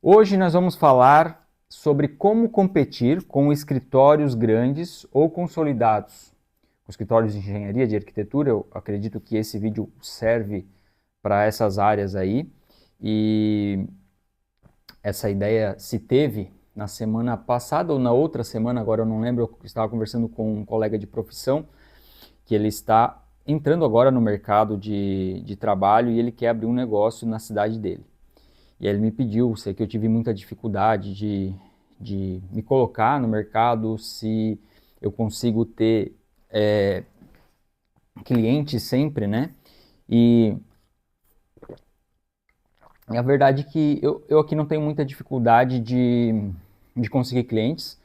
Hoje nós vamos falar sobre como competir com escritórios grandes ou consolidados. Com escritórios de engenharia, de arquitetura, eu acredito que esse vídeo serve para essas áreas aí. E essa ideia se teve na semana passada ou na outra semana, agora eu não lembro, eu estava conversando com um colega de profissão que ele está entrando agora no mercado de trabalho e ele quer abrir um negócio na cidade dele. E aí ele me pediu, sei que eu tive muita dificuldade de me colocar no mercado, se eu consigo ter clientes sempre, né? E a verdade é que eu aqui não tenho muita dificuldade de conseguir clientes.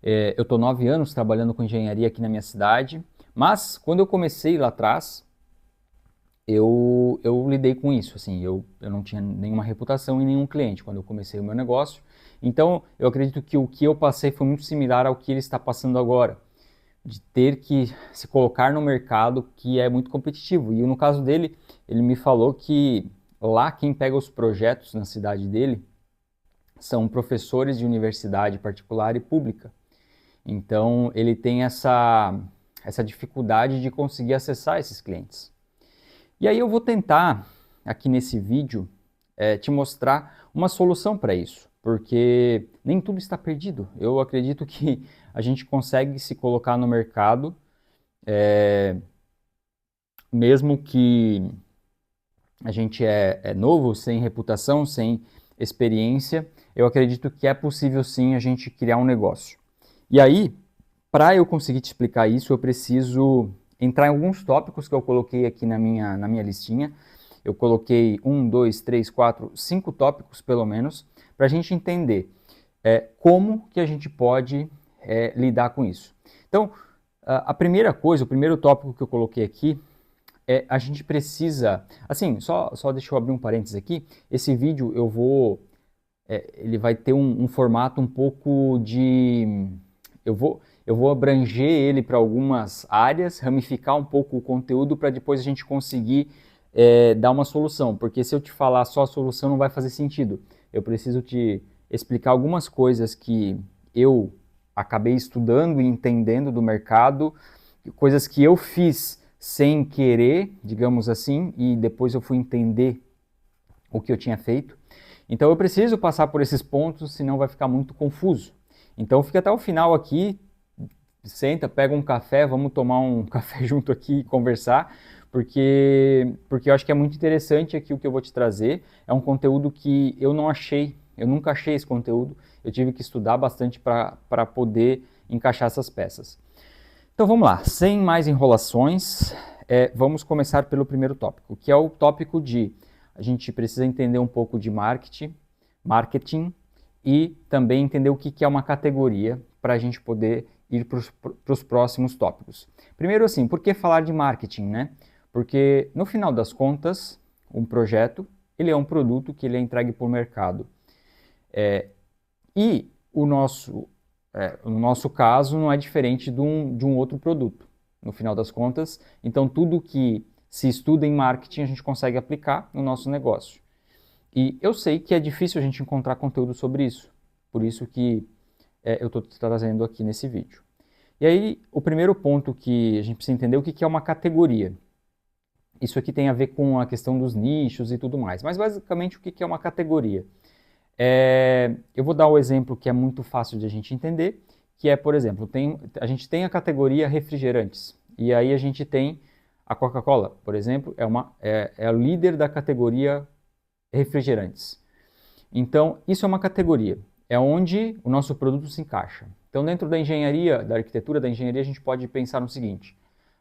Eu estou 9 anos trabalhando com engenharia aqui na minha cidade, mas quando eu comecei lá atrás, eu lidei com isso, assim, eu não tinha nenhuma reputação e nenhum cliente quando eu comecei o meu negócio. Então, eu acredito que o que eu passei foi muito similar ao que ele está passando agora, de ter que se colocar no mercado que é muito competitivo. E no caso dele, ele me falou que lá quem pega os projetos na cidade dele são professores de universidade particular e pública. Então, ele tem essa dificuldade de conseguir acessar esses clientes. E aí eu vou tentar, aqui nesse vídeo, te mostrar uma solução para isso, porque nem tudo está perdido. Eu acredito que a gente consegue se colocar no mercado, mesmo que a gente é novo, sem reputação, sem experiência, eu acredito que é possível sim a gente criar um negócio. E aí, para eu conseguir te explicar isso, eu preciso entrar em alguns tópicos que eu coloquei aqui na minha listinha. Eu coloquei 5 tópicos pelo menos, para a gente entender como que a gente pode lidar com isso. Então, a primeira coisa, o primeiro tópico que eu coloquei aqui a gente precisa, assim, só deixa eu abrir um parênteses aqui, esse vídeo ele vai ter um formato um pouco eu vou abranger ele para algumas áreas, ramificar um pouco o conteúdo para depois a gente conseguir dar uma solução, porque se eu te falar só a solução não vai fazer sentido. Eu preciso te explicar algumas coisas que eu acabei estudando e entendendo do mercado, coisas que eu fiz sem querer, digamos assim, e depois eu fui entender o que eu tinha feito. Então eu preciso passar por esses pontos, senão vai ficar muito confuso. Então fica até o final aqui, senta, pega um café, vamos tomar um café junto aqui e conversar, porque eu acho que é muito interessante aqui o que eu vou te trazer. É um conteúdo que eu não achei, eu nunca achei esse conteúdo, eu tive que estudar bastante para poder encaixar essas peças. Então vamos lá, sem mais enrolações, vamos começar pelo primeiro tópico, que é o tópico de a gente precisa entender um pouco de marketing e também entender o que é uma categoria para a gente poder ir para os próximos tópicos. Primeiro assim, por que falar de marketing, né? Porque no final das contas, um projeto, ele é um produto que ele é entregue para o mercado. E no nosso caso, não é diferente de um outro produto, no final das contas. Então, tudo que se estuda em marketing, a gente consegue aplicar no nosso negócio. E eu sei que é difícil a gente encontrar conteúdo sobre isso, por isso que eu estou trazendo aqui nesse vídeo. E aí, o primeiro ponto que a gente precisa entender é o que é uma categoria. Isso aqui tem a ver com a questão dos nichos e tudo mais, mas basicamente o que é uma categoria? Eu vou dar o exemplo que é muito fácil de a gente entender, que é, por exemplo, a gente tem a categoria refrigerantes, e aí a gente tem a Coca-Cola, por exemplo, é o líder da categoria refrigerantes. Então, isso é uma categoria, é onde o nosso produto se encaixa. Então, dentro da engenharia, da arquitetura da engenharia, a gente pode pensar no seguinte: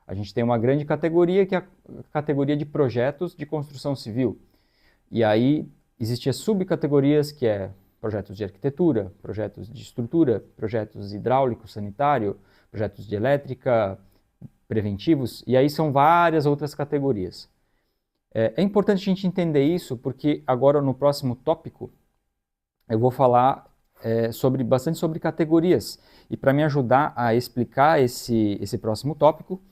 a gente tem uma grande categoria, que é a categoria de projetos de construção civil. E aí existem subcategorias, que é projetos de arquitetura, projetos de estrutura, projetos hidráulico, sanitário, projetos de elétrica, preventivos, e aí são várias outras categorias. É importante a gente entender isso, porque agora no próximo tópico eu vou falar bastante sobre categorias. E para me ajudar a explicar esse próximo tópico,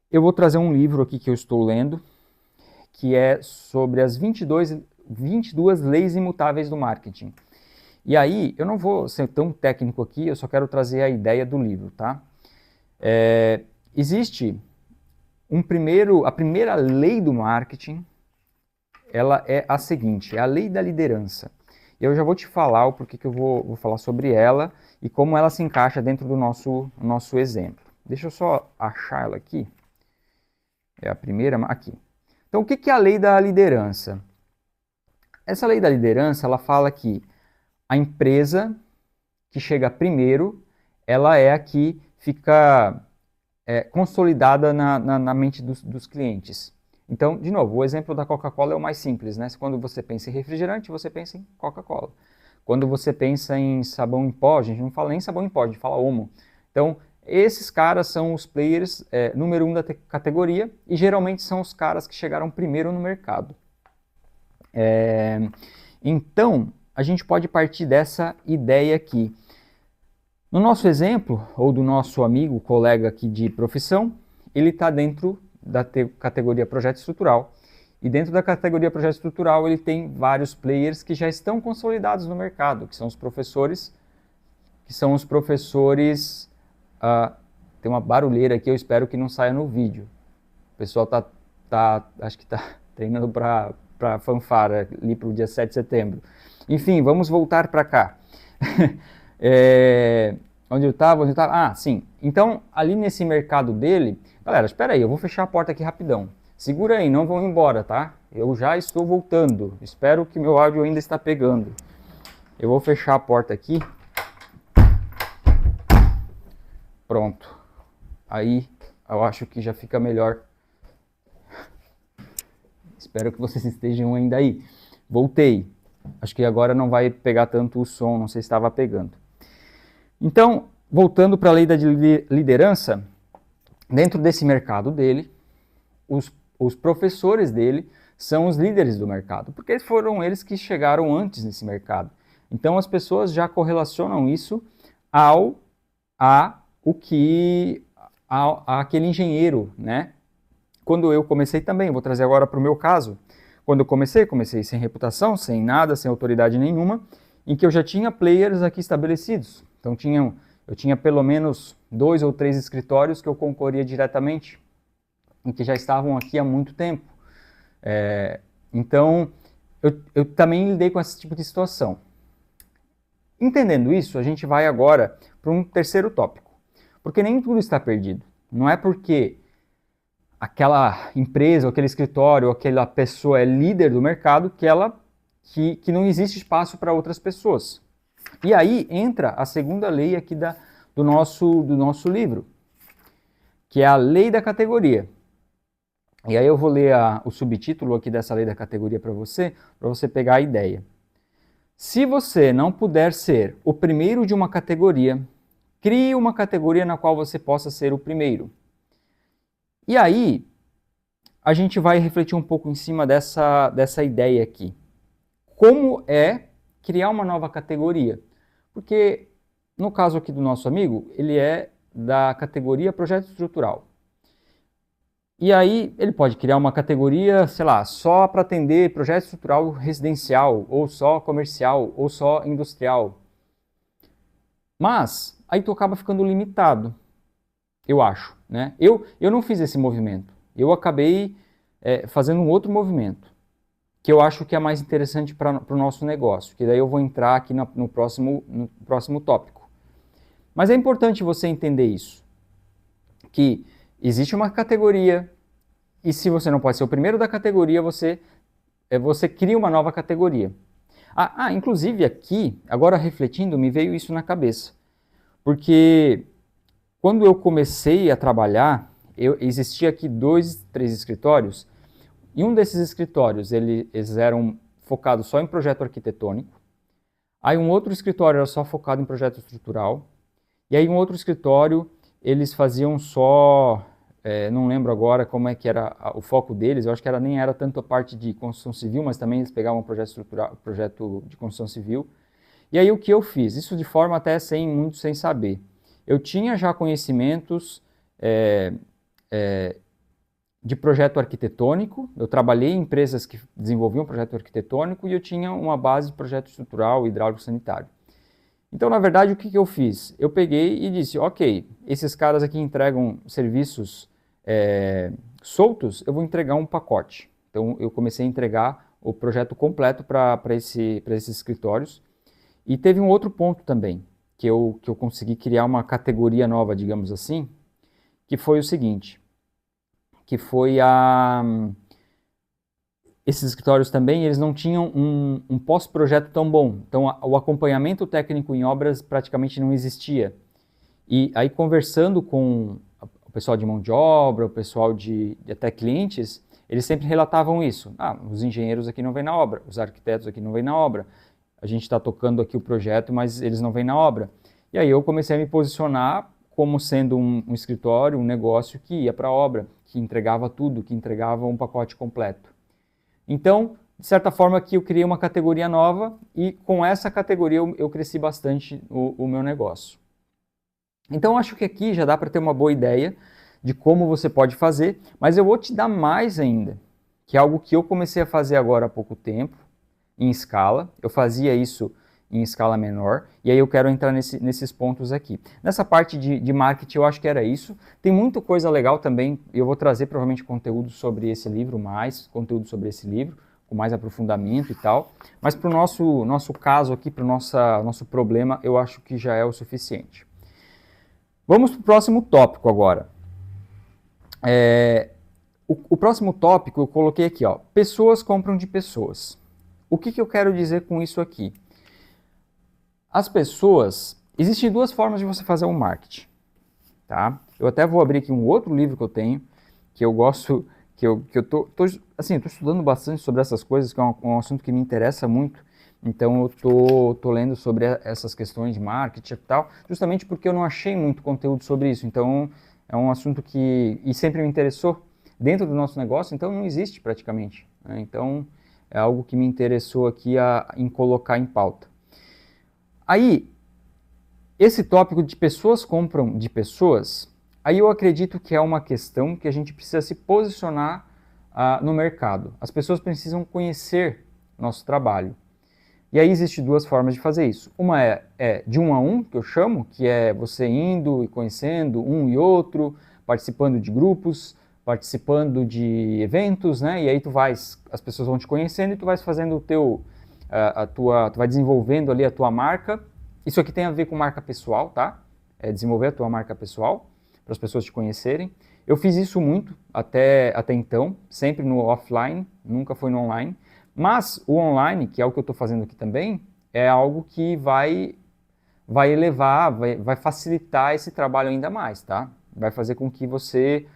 eu vou trazer um livro aqui que eu estou lendo, que é sobre 22 leis imutáveis do marketing. E aí, eu não vou ser tão técnico aqui, eu só quero trazer a ideia do livro, tá? Existe a primeira lei do marketing, ela é a seguinte, é a lei da liderança. Eu já vou te falar o porquê que eu vou falar sobre ela e como ela se encaixa dentro do nosso exemplo. Deixa eu só achar ela aqui. É a primeira, aqui. Então, o que é a lei da liderança? Essa lei da liderança, ela fala que a empresa que chega primeiro, ela é a que fica consolidada na mente dos clientes. Então, de novo, o exemplo da Coca-Cola é o mais simples, né? Quando você pensa em refrigerante, você pensa em Coca-Cola. Quando você pensa em sabão em pó, a gente não fala nem sabão em pó, a gente fala Omo. Então, esses caras são os players número 1 da categoria e geralmente são os caras que chegaram primeiro no mercado. Então, a gente pode partir dessa ideia aqui. No nosso exemplo, ou do nosso amigo, colega aqui de profissão, ele está dentro da categoria projeto estrutural. E dentro da categoria projeto estrutural, ele tem vários players que já estão consolidados no mercado, que são os professores, tem uma barulheira aqui, eu espero que não saia no vídeo. O pessoal acho que está treinando para fanfara ali para o dia 7 de setembro. Enfim, vamos voltar para cá. Onde eu estava? Ah, sim. Então, ali nesse mercado dele... Galera, espera aí, eu vou fechar a porta aqui rapidão. Segura aí, não vão embora, tá? Eu já estou voltando. Espero que meu áudio ainda está pegando. Eu vou fechar a porta aqui. Pronto. Aí, eu acho que já fica melhor. Espero que vocês estejam ainda aí. Voltei. Acho que agora não vai pegar tanto o som, não sei se estava pegando. Então, voltando para a lei da liderança, dentro desse mercado dele, os professores dele são os líderes do mercado, porque foram eles que chegaram antes nesse mercado. Então, as pessoas já correlacionam isso àquele engenheiro, né? Quando eu comecei também, vou trazer agora para o meu caso, quando eu comecei sem reputação, sem nada, sem autoridade nenhuma, em que eu já tinha players aqui estabelecidos. Então eu tinha pelo menos 2 ou 3 escritórios que eu concorria diretamente, e que já estavam aqui há muito tempo. Então eu também lidei com esse tipo de situação. Entendendo isso, a gente vai agora para um terceiro tópico. Porque nem tudo está perdido. Não é porque aquela empresa, ou aquele escritório, ou aquela pessoa é líder do mercado que não existe espaço para outras pessoas. E aí entra a segunda lei aqui do nosso livro, que é a lei da categoria. E aí eu vou ler o subtítulo aqui dessa lei da categoria para você pegar a ideia. Se você não puder ser o primeiro de uma categoria, crie uma categoria na qual você possa ser o primeiro. E aí, a gente vai refletir um pouco em cima dessa ideia aqui. Como é criar uma nova categoria? Porque, no caso aqui do nosso amigo, ele é da categoria projeto estrutural. E aí, ele pode criar uma categoria, sei lá, só para atender projeto estrutural residencial, ou só comercial, ou só industrial. Mas, aí tu acaba ficando limitado, eu acho, né? Eu não fiz esse movimento. Eu acabei fazendo um outro movimento, que eu acho que é mais interessante para o nosso negócio, que daí eu vou entrar aqui no próximo tópico. Mas é importante você entender isso, que existe uma categoria, e se você não pode ser o primeiro da categoria, você cria uma nova categoria. Inclusive aqui, agora refletindo, me veio isso na cabeça, porque quando eu comecei a trabalhar, existia aqui 2, 3 escritórios, e um desses escritórios, eles eram focados só em projeto arquitetônico, aí um outro escritório era só focado em projeto estrutural, e aí um outro escritório, eles faziam só, não lembro agora como é que era o foco deles, eu acho que nem era tanto a parte de construção civil, mas também eles pegavam projeto de construção civil. E aí o que eu fiz? Isso de forma até sem saber. Eu tinha já conhecimentos de projeto arquitetônico. Eu trabalhei em empresas que desenvolviam projeto arquitetônico e eu tinha uma base de projeto estrutural, hidráulico sanitário. Então, na verdade, o que eu fiz? Eu peguei e disse, ok, esses caras aqui entregam serviços soltos, eu vou entregar um pacote. Então, eu comecei a entregar o projeto completo para esses escritórios. E teve um outro ponto também, que eu consegui criar uma categoria nova, digamos assim, que foi o seguinte, que foi esses escritórios também, eles não tinham um pós-projeto tão bom. Então, o acompanhamento técnico em obras praticamente não existia. E aí, conversando com o pessoal de mão de obra, o pessoal de até clientes, eles sempre relatavam isso. Os engenheiros aqui não vêm na obra, os arquitetos aqui não vêm na obra. A gente está tocando aqui o projeto, mas eles não vêm na obra. E aí eu comecei a me posicionar como sendo um escritório, um negócio que ia para a obra, que entregava tudo, que entregava um pacote completo. Então, de certa forma, aqui eu criei uma categoria nova e com essa categoria eu cresci bastante o meu negócio. Então, acho que aqui já dá para ter uma boa ideia de como você pode fazer, mas eu vou te dar mais ainda, que é algo que eu comecei a fazer agora há pouco tempo, em escala. Eu fazia isso em escala menor, e aí eu quero entrar nesses pontos aqui. Nessa parte de marketing, eu acho que era isso. Tem muita coisa legal também, eu vou trazer provavelmente conteúdo sobre esse livro, com mais aprofundamento e tal, mas para o nosso caso aqui, para o nosso problema, eu acho que já é o suficiente. Vamos para o próximo tópico agora. O próximo tópico eu coloquei aqui, ó, pessoas compram de pessoas. O que eu quero dizer com isso aqui? As pessoas... Existem duas formas de você fazer um marketing, tá? Eu até vou abrir aqui um outro livro que eu tenho, que eu gosto, que eu tô estudando bastante sobre essas coisas, que é um assunto que me interessa muito. Então eu tô lendo sobre essas questões de marketing e tal, justamente porque eu não achei muito conteúdo sobre isso. Então é um assunto que sempre me interessou dentro do nosso negócio, então não existe praticamente, né? Então é algo que me interessou aqui em colocar em pauta. Aí, esse tópico de pessoas compram de pessoas, aí eu acredito que é uma questão que a gente precisa se posicionar no mercado. As pessoas precisam conhecer nosso trabalho. E aí existem duas formas de fazer isso. Uma é de um a um, que eu chamo, que é você indo e conhecendo um e outro, participando de grupos, participando de eventos, né? E aí as pessoas vão te conhecendo e tu vais fazendo tu vai desenvolvendo ali a tua marca. Isso aqui tem a ver com marca pessoal, tá? É desenvolver a tua marca pessoal, para as pessoas te conhecerem. Eu fiz isso muito até então, sempre no offline, nunca foi no online. Mas o online, que é o que eu estou fazendo aqui também, é algo que vai elevar, vai facilitar esse trabalho ainda mais, tá? Vai fazer com que você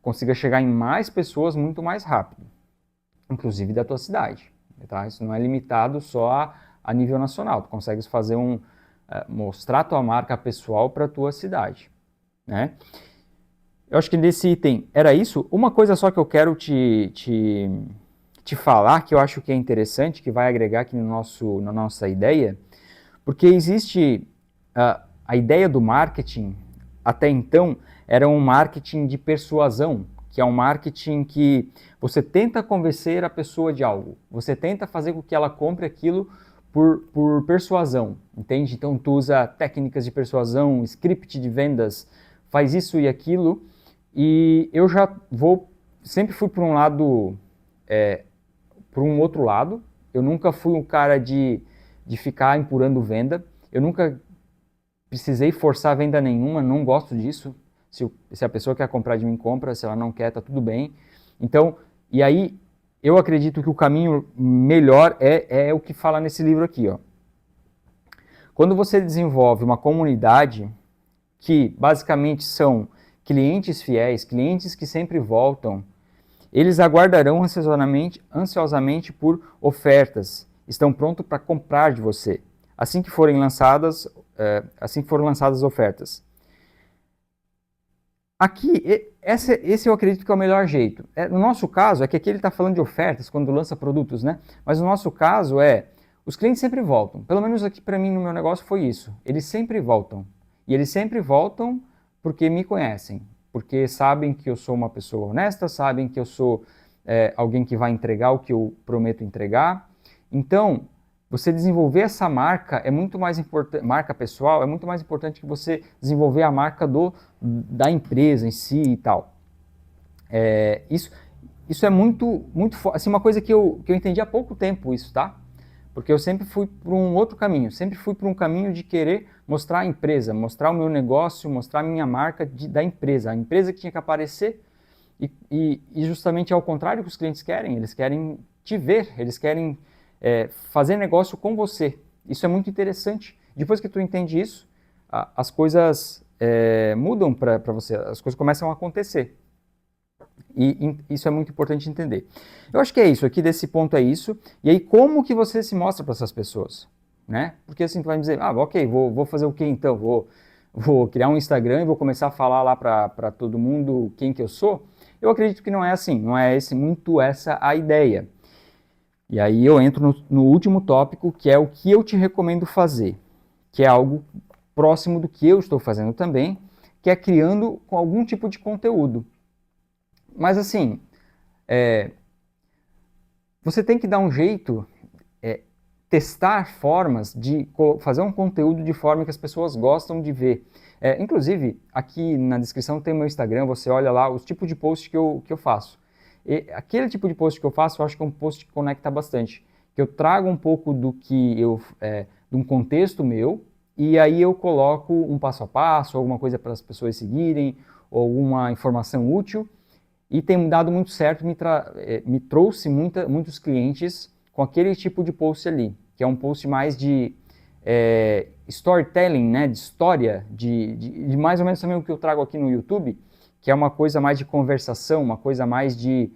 consiga chegar em mais pessoas muito mais rápido, inclusive da tua cidade, tá? Isso não é limitado só a nível nacional, tu consegues fazer mostrar tua marca pessoal para a tua cidade, né? Eu acho que nesse item era isso. Uma coisa só que eu quero te falar, que eu acho que é interessante, que vai agregar aqui na nossa ideia, porque existe a ideia do marketing, até então, era um marketing de persuasão, que é um marketing que você tenta convencer a pessoa de algo, você tenta fazer com que ela compre aquilo por persuasão, entende? Então tu usa técnicas de persuasão, script de vendas, faz isso e aquilo, e eu sempre fui por um lado, por um outro lado. Eu nunca fui um cara de ficar empurrando venda, eu nunca precisei forçar venda nenhuma, não gosto disso. Se a pessoa quer comprar de mim, compra, se ela não quer, tá tudo bem. Então, e aí, eu acredito que o caminho melhor é o que fala nesse livro aqui, ó. Quando você desenvolve uma comunidade que basicamente são clientes fiéis, clientes que sempre voltam, eles aguardarão ansiosamente por ofertas, estão prontos para comprar de você, assim que forem lançadas as ofertas. Aqui, esse eu acredito que é o melhor jeito. No nosso caso, é que aqui ele está falando de ofertas, quando lança produtos, né? Mas no nosso caso os clientes sempre voltam. Pelo menos aqui para mim no meu negócio foi isso. Eles sempre voltam. E eles sempre voltam porque me conhecem, porque sabem que eu sou uma pessoa honesta, sabem que eu sou alguém que vai entregar o que eu prometo entregar. Então, você desenvolver essa marca é muito mais importante, marca pessoal, é muito mais importante que você desenvolver a marca da empresa em si e tal. Isso é muito assim, uma coisa que eu entendi há pouco tempo isso, tá? Porque eu sempre fui para um outro caminho, sempre fui para um caminho de querer mostrar a empresa, mostrar o meu negócio, mostrar a minha marca da empresa, a empresa que tinha que aparecer e justamente ao contrário que os clientes querem, eles querem te ver, eles querem fazer negócio com você. Isso é muito interessante. Depois que tu entende isso, as coisas mudam para você, as coisas começam a acontecer. E isso é muito importante entender. Eu acho que é isso, aqui desse ponto é isso. E aí como que você se mostra para essas pessoas? Né? Porque assim tu vai me dizer, ok, vou fazer o que então? Vou criar um Instagram e vou começar a falar lá para todo mundo quem que eu sou? Eu acredito que não é assim, não é muito essa a ideia. E aí eu entro no último tópico, que é o que eu te recomendo fazer, que é algo próximo do que eu estou fazendo também, que é criando com algum tipo de conteúdo. Mas assim, você tem que dar um jeito, testar formas de fazer um conteúdo de forma que as pessoas gostam de ver. Inclusive, aqui na descrição tem o meu Instagram, você olha lá os tipos de posts que eu faço. E aquele tipo de post que eu faço, eu acho que é um post que conecta bastante. Que eu trago um pouco do que de um contexto meu, e aí eu coloco um passo a passo, alguma coisa para as pessoas seguirem, ou alguma informação útil, e tem dado muito certo, me trouxe muitos clientes com aquele tipo de post ali, que é um post mais de storytelling, né, de história, de mais ou menos também o que eu trago aqui no YouTube, que é uma coisa mais de conversação, uma coisa mais de...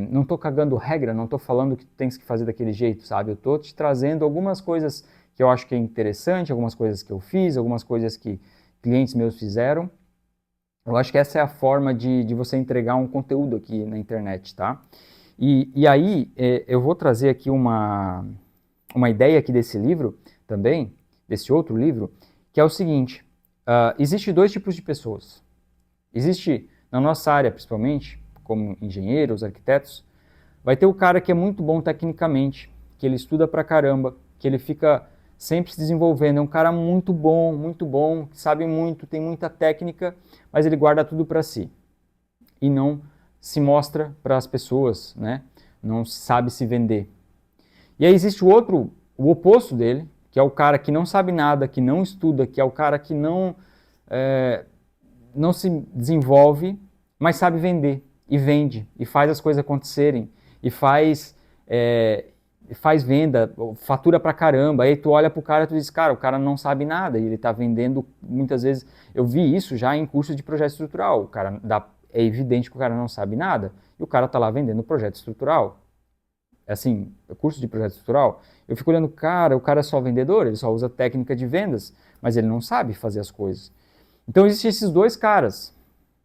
não estou cagando regra, não estou falando que tu tens que fazer daquele jeito, sabe? Eu estou te trazendo algumas coisas que eu acho que é interessante, algumas coisas que eu fiz, algumas coisas que clientes meus fizeram. Eu acho que essa é a forma de você entregar um conteúdo aqui na internet, tá? E aí, eu vou trazer aqui uma ideia aqui desse livro também, desse outro livro, que é o seguinte, existe dois tipos de pessoas. Existe, na nossa área principalmente, como engenheiros, arquitetos, vai ter o cara que é muito bom tecnicamente, que ele estuda pra caramba, que ele fica sempre se desenvolvendo, é um cara muito bom, que sabe muito, tem muita técnica, mas ele guarda tudo para si e não se mostra para as pessoas, né? Não sabe se vender. E aí existe o oposto dele, que é o cara que não sabe nada, que não estuda, que é o cara que não se desenvolve, mas sabe vender, e vende, e faz as coisas acontecerem, e faz venda, fatura pra caramba, aí tu olha pro cara e tu diz, cara, o cara não sabe nada, e ele tá vendendo, muitas vezes, eu vi isso já em cursos de projeto estrutural, o cara é evidente que o cara não sabe nada, e o cara tá lá vendendo projeto estrutural. Assim, curso de projeto estrutural, eu fico olhando, cara, o cara é só vendedor, ele só usa técnica de vendas, mas ele não sabe fazer as coisas. Então existem esses dois caras.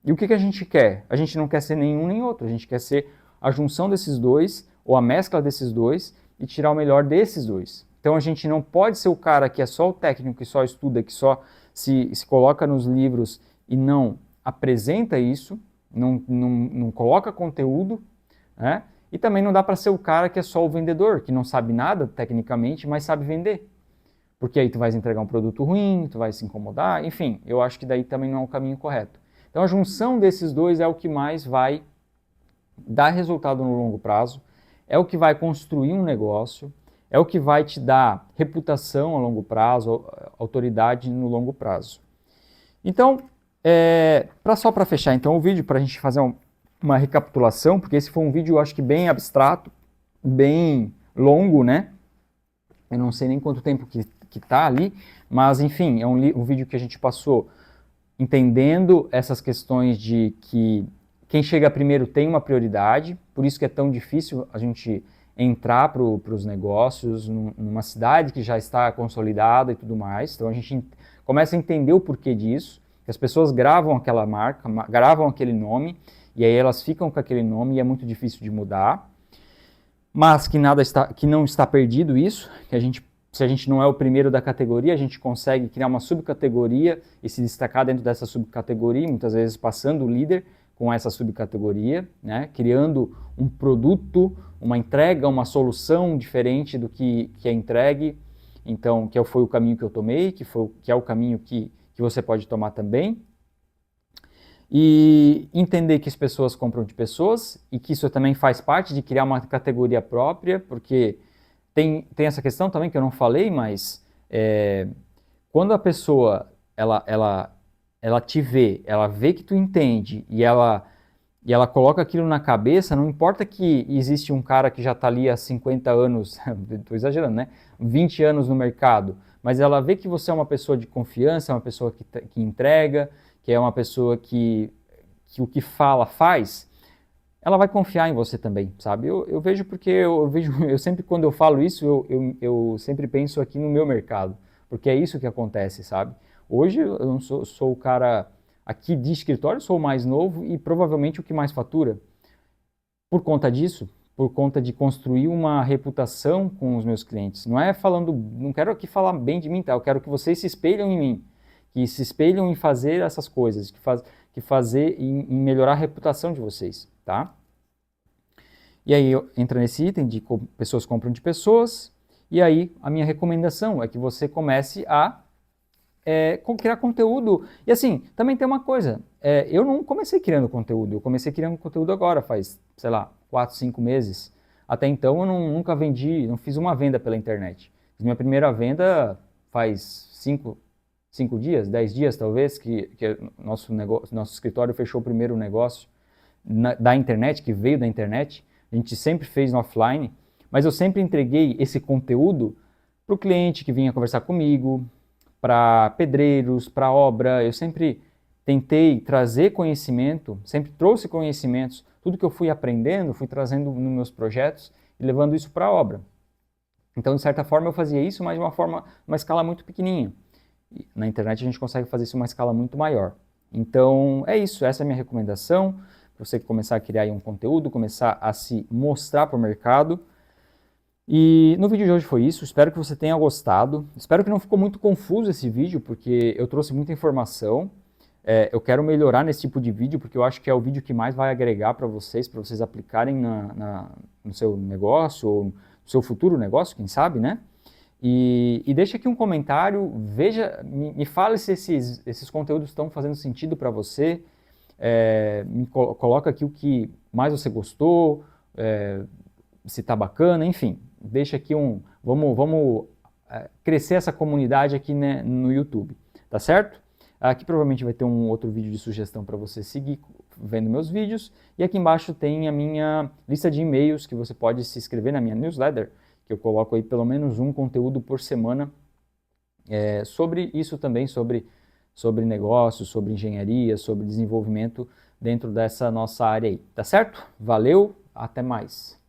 E o que a gente quer? A gente não quer ser nenhum nem outro, a gente quer ser a junção desses dois, ou a mescla desses dois, e tirar o melhor desses dois. Então a gente não pode ser o cara que é só o técnico, que só estuda, que só se coloca nos livros e não apresenta isso, não coloca conteúdo, né? E também não dá para ser o cara que é só o vendedor, que não sabe nada tecnicamente, mas sabe vender. Porque aí tu vai entregar um produto ruim, tu vai se incomodar, enfim, eu acho que daí também não é o caminho correto. Então a junção desses dois é o que mais vai dar resultado no longo prazo, é o que vai construir um negócio, é o que vai te dar reputação a longo prazo, autoridade no longo prazo. Então, só para fechar então o vídeo, para a gente fazer uma recapitulação, porque esse foi um vídeo, eu acho que bem abstrato, bem longo, né? Eu não sei nem quanto tempo que tá ali, mas enfim, é um vídeo que a gente passou entendendo essas questões de que quem chega primeiro tem uma prioridade, por isso que é tão difícil a gente entrar para os negócios numa cidade que já está consolidada e tudo mais. Então a gente começa a entender o porquê disso, que as pessoas gravam aquela marca, gravam aquele nome, e aí elas ficam com aquele nome e é muito difícil de mudar. Mas que não está perdido isso, que a gente se a gente não é o primeiro da categoria, a gente consegue criar uma subcategoria e se destacar dentro dessa subcategoria, muitas vezes passando o líder com essa subcategoria, né? Criando um produto, uma entrega, uma solução diferente do que é entregue. Então, foi o caminho que eu tomei, que é o caminho que você pode tomar também. E entender que as pessoas compram de pessoas e que isso também faz parte de criar uma categoria própria, porque tem essa questão também que eu não falei, mas quando a pessoa ela te vê, ela vê que tu entende e ela coloca aquilo na cabeça, não importa que existe um cara que já está ali há 50 anos, estou exagerando, né? 20 anos no mercado, mas ela vê que você é uma pessoa de confiança, uma pessoa que entrega, que é uma pessoa que o que fala faz, ela vai confiar em você também, sabe? Eu vejo porque eu vejo, eu sempre quando eu falo isso, eu sempre penso aqui no meu mercado, porque é isso que acontece, sabe? Hoje eu não sou o cara aqui de escritório, sou o mais novo e provavelmente o que mais fatura. Por conta disso, por conta de construir uma reputação com os meus clientes. Não quero aqui falar bem de mim, tá? Eu quero que vocês se espelhem em mim, que se espelham em fazer essas coisas, que fazer em melhorar a reputação de vocês, tá? E aí entra nesse item de pessoas compram de pessoas, e aí a minha recomendação é que você comece a criar conteúdo. E assim, também tem uma coisa, eu não comecei criando conteúdo, eu comecei criando conteúdo agora, faz, sei lá, 4, 5 meses. Até então eu nunca vendi, não fiz uma venda pela internet. Minha primeira venda faz 5 dias, 10 dias talvez, que nosso escritório fechou o primeiro negócio da internet, que veio da internet. A gente sempre fez no offline, mas eu sempre entreguei esse conteúdo para o cliente que vinha conversar comigo, para pedreiros, para obra. Eu sempre tentei trazer conhecimento, sempre trouxe conhecimentos, tudo que eu fui aprendendo, fui trazendo nos meus projetos e levando isso para a obra. Então, de certa forma, eu fazia isso, mas de uma escala muito pequenininha. E na internet a gente consegue fazer isso em uma escala muito maior. Então, é isso, essa é a minha recomendação, para você começar a criar aí um conteúdo, começar a se mostrar para o mercado. E no vídeo de hoje foi isso, espero que você tenha gostado, espero que não ficou muito confuso esse vídeo, porque eu trouxe muita informação, eu quero melhorar nesse tipo de vídeo, porque eu acho que é o vídeo que mais vai agregar para vocês aplicarem no seu negócio, ou no seu futuro negócio, quem sabe, né? E deixa aqui um comentário, me fale se esses conteúdos estão fazendo sentido para você, coloca aqui o que mais você gostou, se está bacana, enfim, deixa aqui vamos crescer essa comunidade aqui, né, no YouTube, tá certo? Aqui provavelmente vai ter um outro vídeo de sugestão para você seguir vendo meus vídeos, e aqui embaixo tem a minha lista de e-mails que você pode se inscrever na minha newsletter, que eu coloco aí pelo menos um conteúdo por semana sobre isso também, sobre negócios, sobre engenharia, sobre desenvolvimento dentro dessa nossa área aí, tá certo? Valeu, até mais!